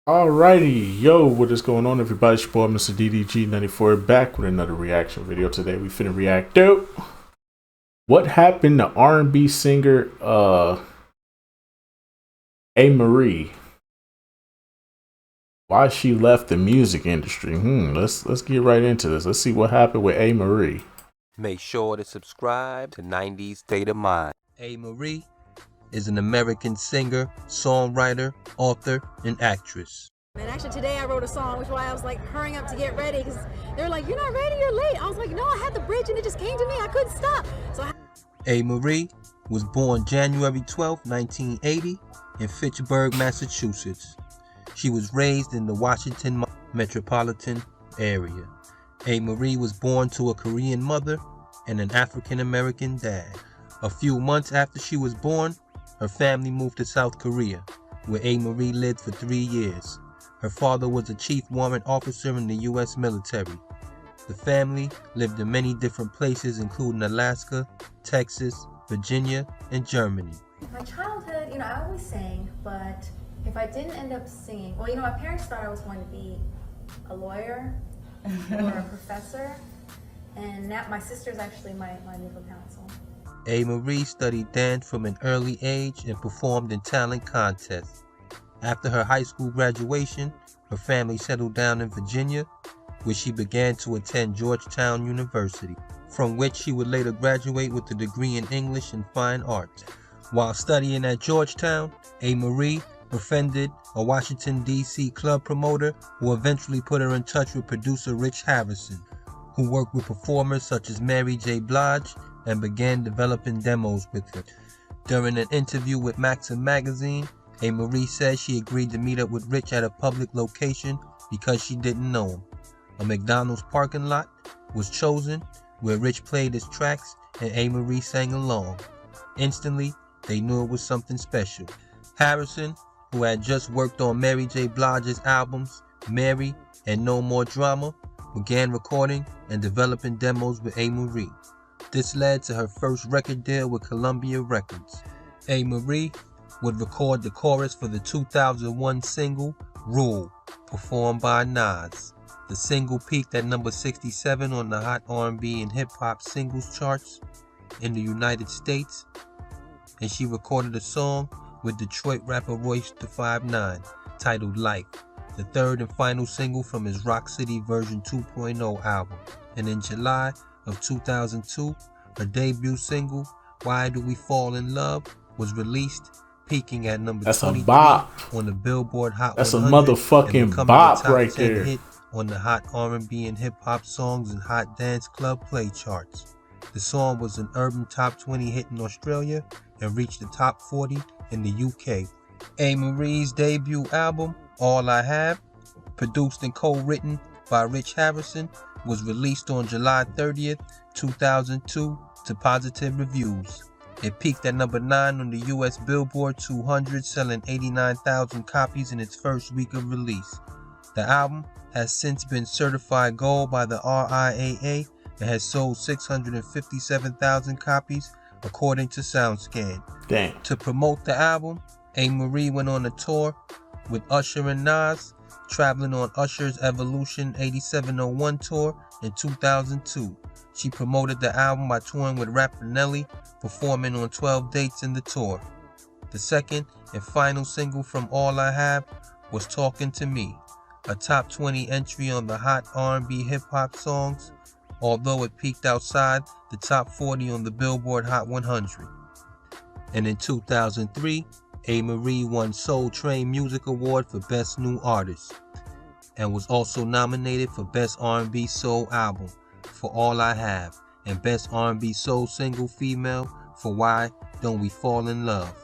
Alrighty, yo, what is going on, everybody? It's your boy, Mr. DDG94, back with another reaction video. Today, we finna react to what happened to R&B singer Amerie. Why she left the music industry? Let's get right into this. Let's see what happened with Amerie. Make sure to subscribe to 90s State of Mind. Amerie is an American singer, songwriter, author, and actress. And actually today I wrote a song, which is why I was like hurrying up to get ready, because they were like, "You're not ready, you're late." I was like, "No, I had the bridge and it just came to me. I couldn't stop." Amerie was born January 12, 1980 in Fitchburg, Massachusetts. She was raised in the Washington metropolitan area. Amerie was born to a Korean mother and an African-American dad. A few months after she was born, her family moved to South Korea, where Amerie lived for 3 years. Her father was a chief warrant officer in the U.S. military. The family lived in many different places, including Alaska, Texas, Virginia, and Germany. My childhood, I always sang, but if I didn't end up singing, my parents thought I was going to be a lawyer or a professor, and now my sister's actually my legal counsel. Amerie studied dance from an early age and performed in talent contests. After her high school graduation, her family settled down in Virginia, where she began to attend Georgetown University, from which she would later graduate with a degree in English and Fine Arts. While studying at Georgetown, Amerie befriended a Washington, D.C. club promoter who eventually put her in touch with producer Rich Harrison, who worked with performers such as Mary J. Blige and began developing demos with her. During an interview with Maxim magazine, Amerie said she agreed to meet up with Rich at a public location because she didn't know him. A McDonald's parking lot was chosen where Rich played his tracks and Amerie sang along. Instantly, they knew it was something special. Harrison, who had just worked on Mary J. Blige's albums, Mary and No More Drama, began recording and developing demos with Amerie. This led to her first record deal with Columbia Records. Amerie would record the chorus for the 2001 single, Rule, performed by Nas. The single peaked at number 67 on the Hot R&B and Hip Hop Singles charts in the United States, and she recorded a song with Detroit rapper Royce da 5'9", titled Life, the third and final single from his Rock City version 2.0 album. And in July of 2002, her debut single, Why Do We Fall in Love, was released, peaking at number 23 on the Billboard Hot 100. That's a motherfucking bop right there. Hit on the Hot R&B and Hip Hop Songs and Hot Dance Club Play charts. The song was an urban top 20 hit in Australia and reached the top 40 in the UK. Amerie's debut album, All I Have, produced and co-written by Rich Harrison, was released on July 30th, 2002 to positive reviews. It peaked at number 9 on the US Billboard 200, selling 89,000 copies in its first week of release. The album has since been certified gold by the RIAA and has sold 657,000 copies according to SoundScan. Damn. To promote the album, Amerie went on a tour with Usher and Nas, traveling on Usher's Evolution 8701 tour in 2002. She promoted the album by touring with rapper Nelly, performing on 12 dates in the tour. The second and final single from All I Have was Talking to Me, a top 20 entry on the Hot R&B Hip Hop Songs, although it peaked outside the top 40 on the Billboard Hot 100. And in 2003, Amerie won Soul Train Music Award for Best New Artist, and was also nominated for Best R&B Soul Album for All I Have, and Best R&B Soul Single Female for Why Don't We Fall in Love.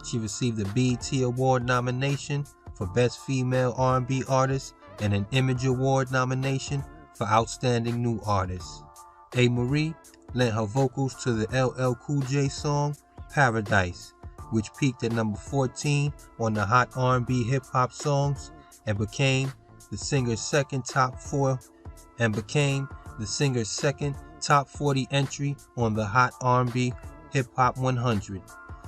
She received a BET Award nomination for Best Female R&B Artist and an Image Award nomination for Outstanding New Artist. Amerie lent her vocals to the LL Cool J song Paradise, which peaked at number 14 on the Hot R&B Hip Hop Songs and became the singer's second top 40 entry on the Hot R&B Hip Hop 100.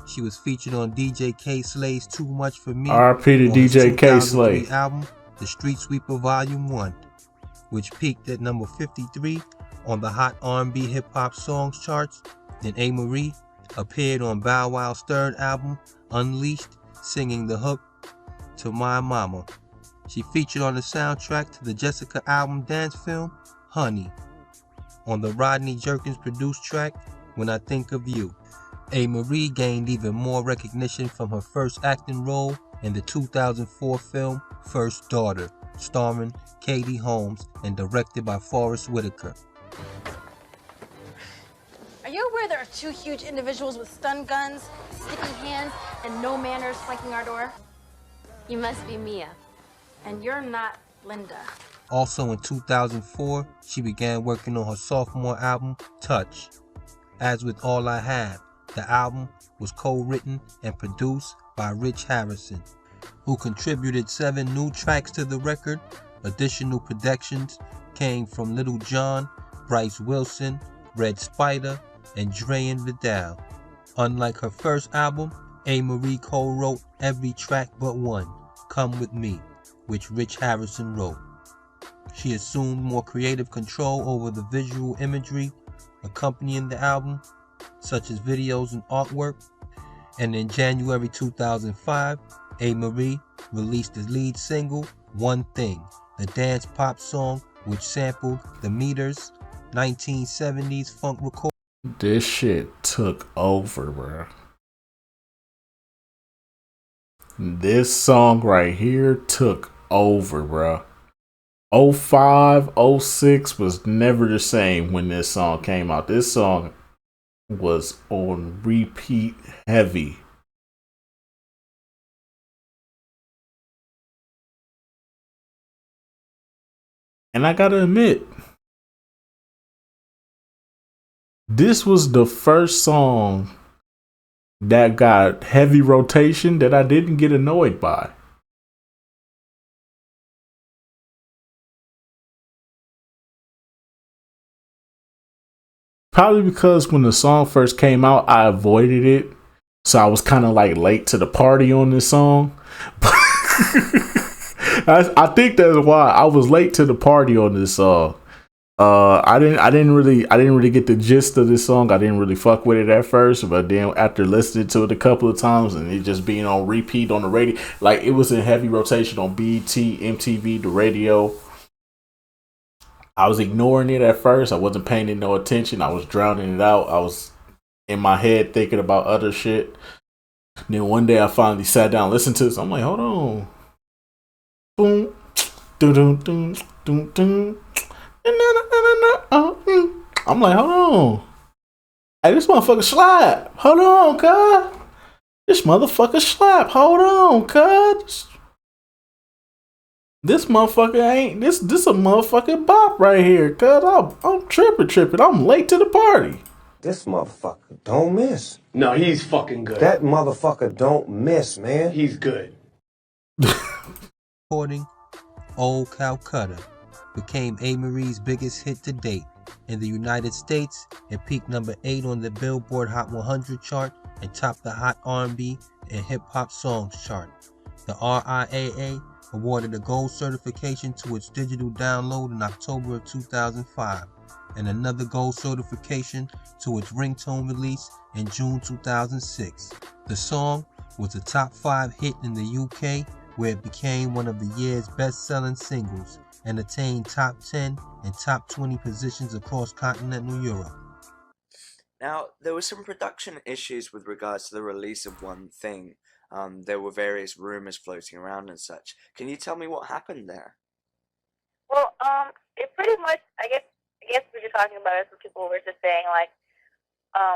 She was featured on DJ K Slay's Too Much For Me R.I.P. to on his DJ K 2003 Slay. album, The Street Sweeper Volume 1, which peaked at number 53 on the Hot R&B Hip Hop Songs charts. Then Amerie appeared on Bow Wow's third album, Unleashed, singing the hook to My Mama. She featured on the soundtrack to the Jessica album dance film, Honey, on the Rodney Jerkins produced track, When I Think of You. Amerie gained even more recognition from her first acting role in the 2004 film First Daughter, starring Katie Holmes and directed by Forrest Whitaker. Are you aware there are two huge individuals with stun guns, sticky hands, and no manners flanking our door? You must be Mia. And you're not Linda. Also in 2004, she began working on her sophomore album, Touch. As with All I Have, the album was co-written and produced by Rich Harrison, who contributed 7 new tracks to the record. Additional productions came from Little John, Bryce Wilson, Red Spider, and Dre Vidal. Unlike her first album, Amerie co-wrote every track but one, Come With Me, which Rich Harrison wrote. She assumed more creative control over the visual imagery accompanying the album, such as videos and artwork. And in January 2005, Amerie released the lead single, One Thing, the dance pop song which sampled the Meters' 1970s funk record. This shit took over, bro. This song right here took over, bro. 05, 06 was never the same when this song came out. This song was on repeat heavy. And I gotta admit, this was the first song that got heavy rotation that I didn't get annoyed by. Probably because when the song first came out, I avoided it. So I was kind of like late to the party on this song. I think that's why I was late to the party on this song. I didn't really get the gist of this song. I didn't really fuck with it at first, but then after listening to it a couple of times and it just being on repeat on the radio, like it was in heavy rotation on BET, MTV, the radio. I was ignoring it at first. I wasn't paying it no attention. I was drowning it out. I was in my head thinking about other shit. Then one day I finally sat down and listened to this. I'm like, hold on. Boom. Dun, dun, dun, dun, dun. I'm like, hold on. Hey, this motherfucker slap. Hold on, cuz. This motherfucker slap. Hold on, cuz. This motherfucker ain't this a motherfucking bop right here, cuz I'm tripping. I'm late to the party. This motherfucker don't miss. No, he's fucking good. That motherfucker don't miss, man. He's good. Recording Old Calcutta became Amerie's biggest hit to date. In the United States, it peaked number 8 on the Billboard Hot 100 chart and topped the Hot R&B and Hip Hop Songs chart. The RIAA awarded a gold certification to its digital download in October of 2005, and another gold certification to its ringtone release in June 2006. The song was a top 5 hit in the UK, where it became one of the year's best-selling singles and attained top 10 and top 20 positions across continental Europe. Now, there were some production issues with regards to the release of One Thing. There were various rumors floating around and such. Can you tell me what happened there? Well, it pretty much, I guess what you're talking about is what people were just saying, like,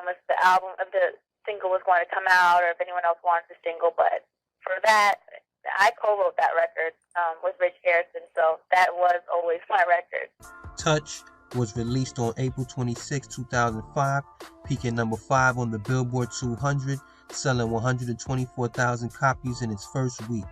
if the single was going to come out, or if anyone else wanted the single. But for that, I co-wrote that record with Rich Harrison, so that was always my record. Touch was released on April 26, 2005, peaking number 5 on the Billboard 200, selling 124,000 copies in its first week.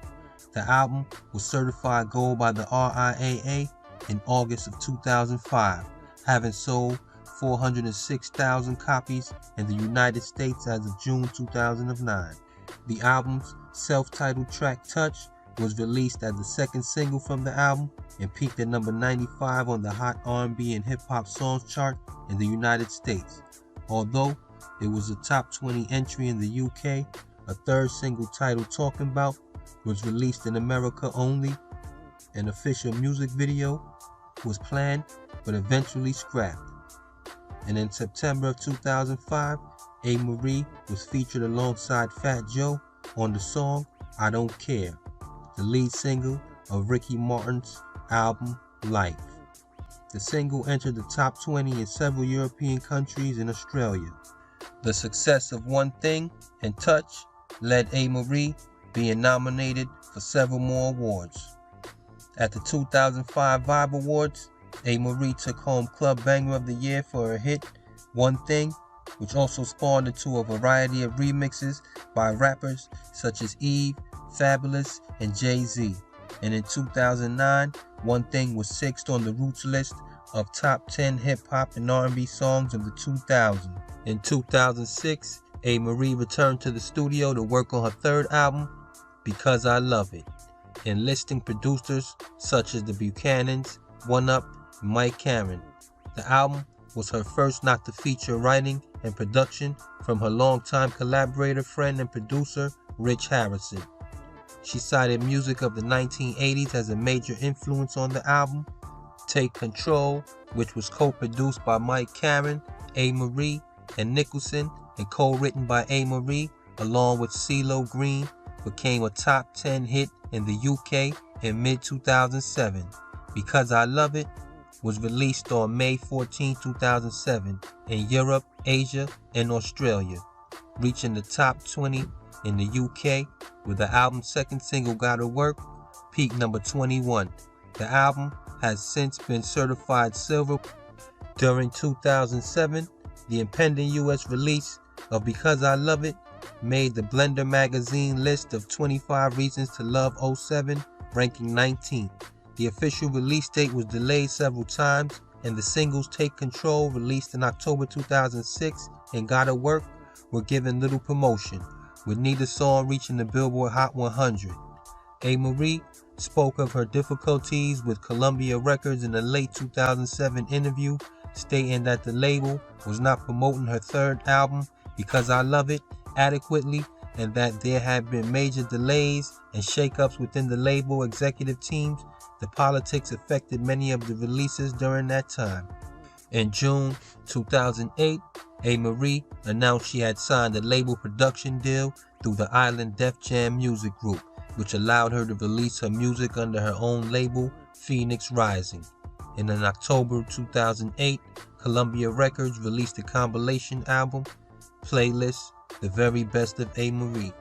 The album was certified gold by the RIAA in August of 2005, having sold 406,000 copies in the United States as of June 2009. The album's self-titled track Touch was released as the second single from the album and peaked at number 95 on the Hot R&B and Hip Hop Songs chart in the United States. Although it was a top 20 entry in the UK, a third single titled Talking About was released in America only. An official music video was planned but eventually scrapped. And in September of 2005, Amerie was featured alongside Fat Joe on the song I Don't Care, the lead single of Ricky Martin's album Life. The single entered the top 20 in several European countries and Australia. The success of One Thing and Touch led Amerie being nominated for several more awards. At the 2005 Vibe Awards, Amerie took home Club Banger of the Year for her hit One Thing, which also spawned into a variety of remixes by rappers such as Eve, Fabulous, and Jay-Z. And in 2009, One Thing was 6th on the Roots list of top 10 hip-hop and R&B songs of the 2000s. In 2006, Amerie returned to the studio to work on her third album, Because I Love It, enlisting producers such as the Buchanans, One Up, and Mike Cameron. The album was her first not to feature writing and production from her longtime collaborator, friend, and producer, Rich Harrison. She cited music of the 1980s as a major influence on the album. Take Control, which was co-produced by Mike Cameron, Amerie, and Nicholson, and co-written by Amerie, along with CeeLo Green, became a top 10 hit in the UK in mid-2007. Because I Love It was released on May 14, 2007 in Europe, Asia, and Australia, reaching the top 20 in the UK with the album's second single Gotta Work, peaked number 21. The album has since been certified silver. During 2007, the impending US release of Because I Love It made the Blender magazine list of 25 Reasons to Love 07, ranking 19th. The official release date was delayed several times, and the singles Take Control, released in October 2006, and Gotta Work were given little promotion, with neither song reaching the Billboard Hot 100. Amerie spoke of her difficulties with Columbia Records in a late 2007 interview, stating that the label was not promoting her third album, Because I Love It, adequately, and that there had been major delays and shakeups within the label executive teams. The politics affected many of the releases during that time. In June 2008, Amerie announced she had signed a label production deal through the Island Def Jam Music Group, which allowed her to release her music under her own label, Phoenix Rising. And in October 2008, Columbia Records released a compilation album, Playlist, The Very Best of Amerie.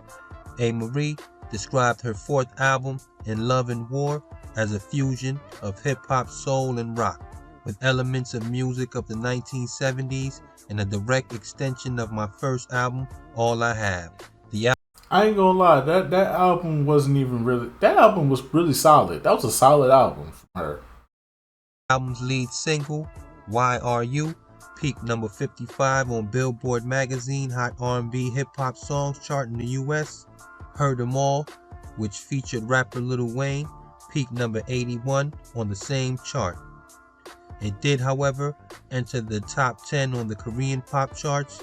Amerie described her fourth album, In Love and War, as a fusion of hip-hop, soul, and rock, with elements of music of the 1970s and a direct extension of my first album, All I Have. I ain't gonna lie, that album wasn't even really. That album was really solid. That was a solid album from her. Album's lead single, Why Are You, peaked number 55 on Billboard magazine Hot R&B Hip Hop Songs chart in the US. Heard 'Em All, which featured rapper Lil Wayne, peaked number 81 on the same chart. It did, however, enter the top 10 on the Korean pop charts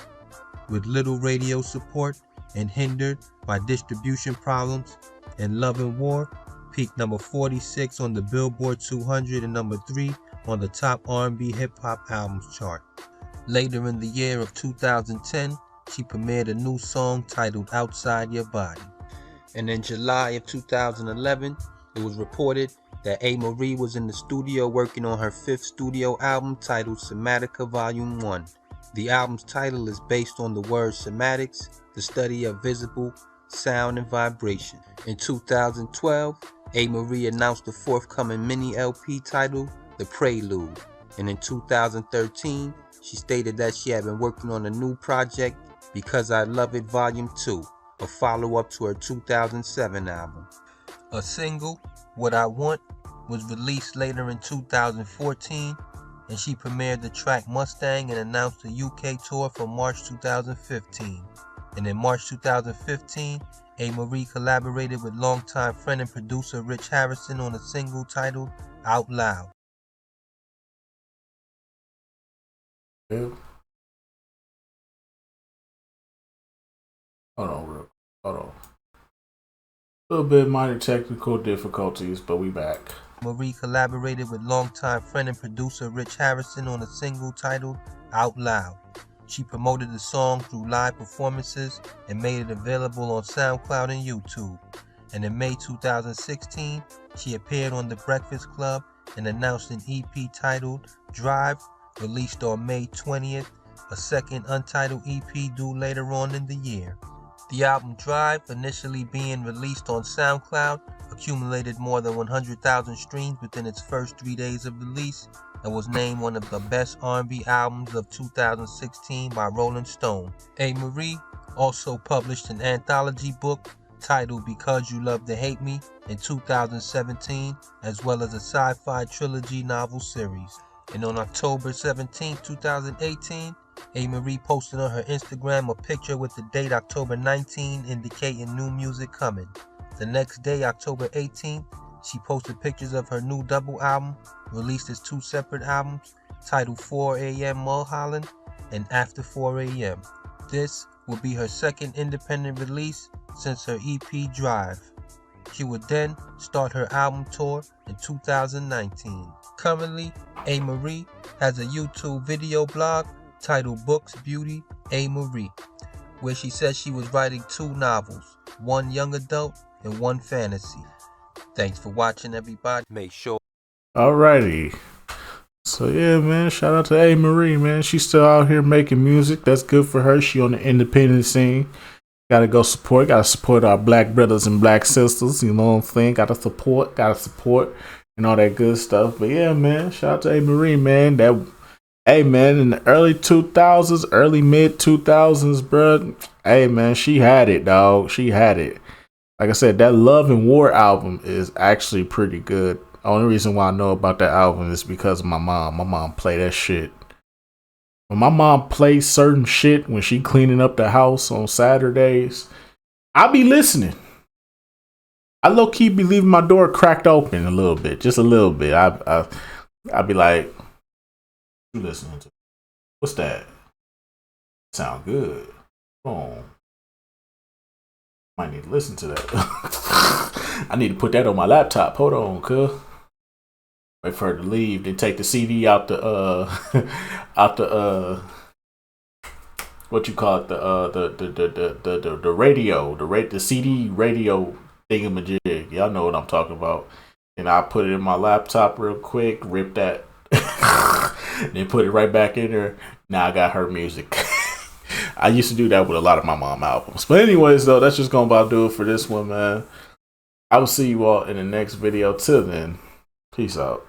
with little radio support and hindered by distribution problems, and Love and War peaked number 46 on the Billboard 200 and number 3 on the top R&B hip-hop albums chart. Later in the year of 2010, she premiered a new song titled Outside Your Body. And in July of 2011, it was reported that Amerie was in the studio working on her fifth studio album titled Somatica Volume 1. The album's title is based on the word somatics, the study of visible sound and vibration. In 2012, Amerie announced the forthcoming mini LP titled The Prelude. And in 2013, she stated that she had been working on a new project, Because I Love It Volume 2, a follow-up to her 2007 album. A single, What I Want, was released later in 2014, and she premiered the track Mustang and announced a UK tour for March 2015. And in March 2015, Amerie collaborated with longtime friend and producer Rich Harrison on a single titled Out Loud. Yeah. Hold on. A little bit minor technical difficulties, but we back. Amerie collaborated with longtime friend and producer Rich Harrison on a single titled Out Loud. She promoted the song through live performances and made it available on SoundCloud and YouTube. And in May 2016, she appeared on The Breakfast Club and announced an EP titled Drive, released on May 20th, a second untitled EP due later on in the year. The album Drive, initially being released on SoundCloud, accumulated more than 100,000 streams within its first 3 days of release and was named one of the best R&B albums of 2016 by Rolling Stone. Amerie also published an anthology book titled Because You Love to Hate Me in 2017, as well as a sci-fi trilogy novel series. And on October 17, 2018, Amerie posted on her Instagram a picture with the date October 19, indicating new music coming. The next day, October 18th, she posted pictures of her new double album, released as 2 separate albums, titled 4 a.m. Mulholland and After 4 a.m. This will be her second independent release since her EP Drive. She would then start her album tour in 2019. Currently, Amerie has a YouTube video blog titled Books, Beauty, Amerie, where she says she was writing 2 novels, one young adult and one fantasy. Thanks for watching, everybody. Make sure. Alrighty. So yeah, man, shout out to Amerie, man. She's still out here making music. That's good for her. She on the independent scene. Gotta go support. Gotta support our black brothers and black sisters. You know what I'm saying? Gotta support. And all that good stuff. But yeah, man, shout out to Amerie, man. Hey, man, in the early 2000s, early mid 2000s, bruh. Hey, man, she had it, dog. She had it. Like I said, that Love and War album is actually pretty good. The only reason why I know about that album is because of my mom. My mom played that shit. When my mom plays certain shit when she cleaning up the house on Saturdays, I be listening. I low-key be leaving my door cracked open a little bit. Just a little bit. I be like, you listening to? What's that? Sound good. Oh. Might need to listen to that. I need to put that on my laptop. Hold on, cuz. Wait for her to leave. Then take the CD out the what you call it, the radio, the CD radio thingamajig. Y'all know what I'm talking about. And I put it in my laptop real quick, rip that, then put it right back in there. Now I got her music. I used to do that with a lot of my mom albums. But anyways, though, that's just gonna about do it for this one, man. I will see you all in the next video. Till then, peace out.